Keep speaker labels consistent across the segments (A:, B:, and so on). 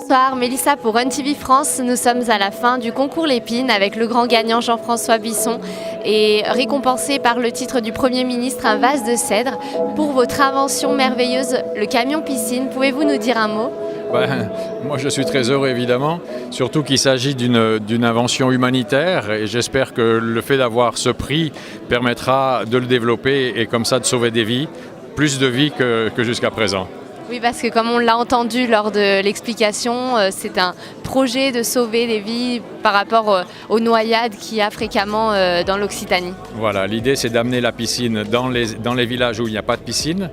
A: Bonsoir, Mélissa pour Run TV France. Nous sommes à la fin du concours Lépine avec le grand gagnant Jean-François Bisson et récompensé par le titre du Premier ministre, un vase de cèdre. Pour votre invention merveilleuse, le camion piscine, pouvez-vous nous dire un mot ?
B: Moi je suis très heureux évidemment, surtout qu'il s'agit d'une invention humanitaire et j'espère que le fait d'avoir ce prix permettra de le développer et comme ça de sauver des vies, plus de vies que jusqu'à présent.
A: Oui, parce que comme on l'a entendu lors de l'explication, c'est un projet de sauver des vies par rapport aux noyades qu'il y a fréquemment dans l'Occitanie.
B: Voilà, l'idée c'est d'amener la piscine dans les villages où il n'y a pas de piscine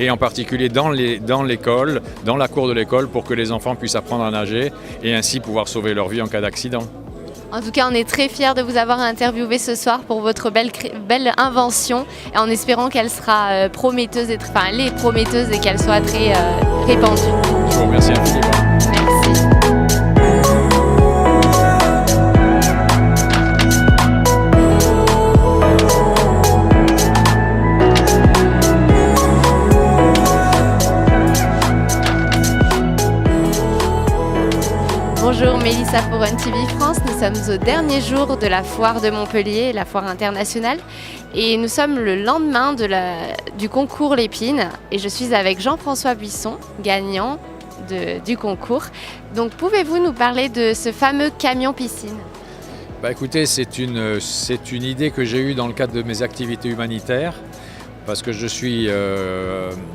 B: et en particulier dans l'école, dans la cour de l'école pour que les enfants puissent apprendre à nager et ainsi pouvoir sauver leur vie en cas d'accident.
A: En tout cas, on est très fiers de vous avoir interviewé ce soir pour votre belle invention et en espérant qu'elle sera prometteuse, elle est prometteuse et qu'elle soit très répandue.
B: Je vous remercie infiniment.
A: Merci. Bonjour, Mélissa pour Run TV France. Nous sommes au dernier jour de la foire de Montpellier, la foire internationale. Et nous sommes le lendemain du concours Lépine. Et je suis avec Jean-François Bisson, gagnant du concours. Donc pouvez-vous nous parler de ce fameux camion piscine ?
B: Écoutez, c'est une idée que j'ai eue dans le cadre de mes activités humanitaires. Parce que je suis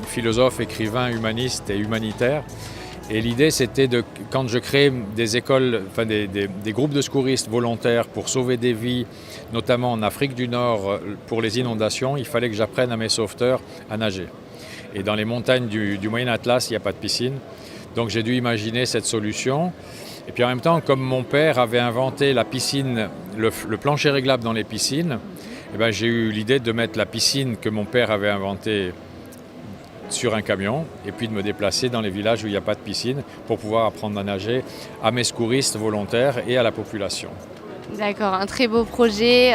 B: philosophe, écrivain, humaniste et humanitaire. Et l'idée, c'était quand je crée des écoles, des groupes de secouristes volontaires pour sauver des vies, notamment en Afrique du Nord pour les inondations, il fallait que j'apprenne à mes sauveteurs à nager. Et dans les montagnes du Moyen Atlas, il n'y a pas de piscine. Donc j'ai dû imaginer cette solution. Et puis en même temps, comme mon père avait inventé la piscine, le plancher réglable dans les piscines, j'ai eu l'idée de mettre la piscine que mon père avait inventée sur un camion et puis de me déplacer dans les villages où il n'y a pas de piscine pour pouvoir apprendre à nager à mes secouristes volontaires et à la population.
A: D'accord, un très beau projet,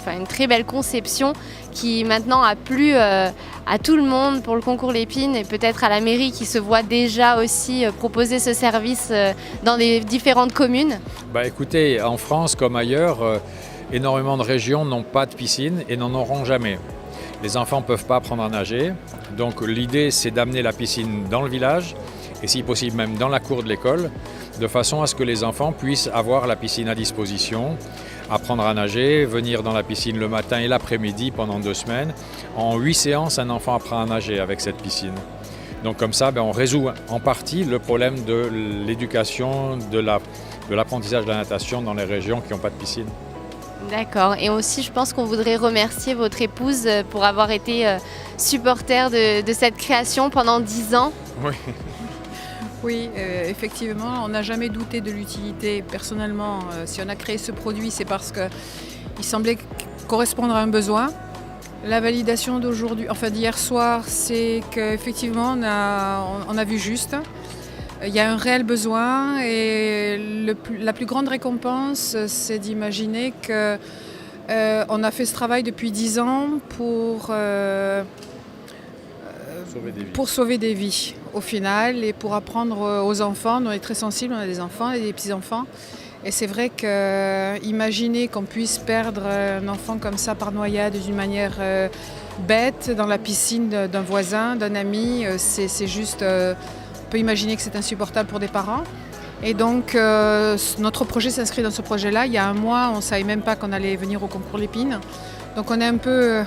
A: une très belle conception qui maintenant a plu à tout le monde pour le concours Lépine et peut-être à la mairie qui se voit déjà aussi proposer ce service dans les différentes communes.
B: Écoutez, en France comme ailleurs, énormément de régions n'ont pas de piscine et n'en auront jamais. Les enfants ne peuvent pas apprendre à nager, donc l'idée c'est d'amener la piscine dans le village et si possible même dans la cour de l'école, de façon à ce que les enfants puissent avoir la piscine à disposition, apprendre à nager, venir dans la piscine le matin et l'après-midi pendant 2 semaines. En 8 séances, un enfant apprend à nager avec cette piscine. Donc comme ça, on résout en partie le problème de l'éducation, de l'apprentissage de la natation dans les régions qui n'ont pas de piscine.
A: D'accord. Et aussi, je pense qu'on voudrait remercier votre épouse pour avoir été supporter de cette création pendant 10 ans.
B: Oui.
C: Oui, effectivement, on n'a jamais douté de l'utilité. Personnellement, si on a créé ce produit, c'est parce qu'il semblait correspondre à un besoin. La validation d'hier soir, c'est qu'effectivement, on a vu juste. Il y a un réel besoin et la plus grande récompense, c'est d'imaginer qu'on a fait ce travail depuis 10 ans pour sauver des vies au final et pour apprendre aux enfants. On est très sensibles, on a des enfants et des petits-enfants. Et c'est vrai qu'imaginer qu'on puisse perdre un enfant comme ça par noyade d'une manière bête dans la piscine d'un voisin, d'un ami, c'est juste... On peut imaginer que c'est insupportable pour des parents. Et donc, notre projet s'inscrit dans ce projet-là. Il y a 1 mois, on ne savait même pas qu'on allait venir au concours Lépine. Donc, on est un peu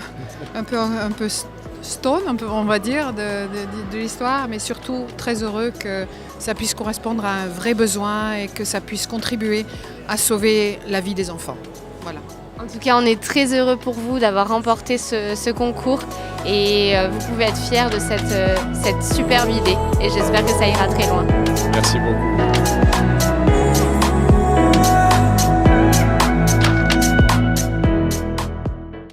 C: stone, on va dire, de l'histoire, mais surtout très heureux que ça puisse correspondre à un vrai besoin et que ça puisse contribuer à sauver la vie des enfants. Voilà.
A: En tout cas, on est très heureux pour vous d'avoir remporté ce concours et vous pouvez être fiers de cette superbe idée et j'espère que ça ira très loin.
B: Merci beaucoup.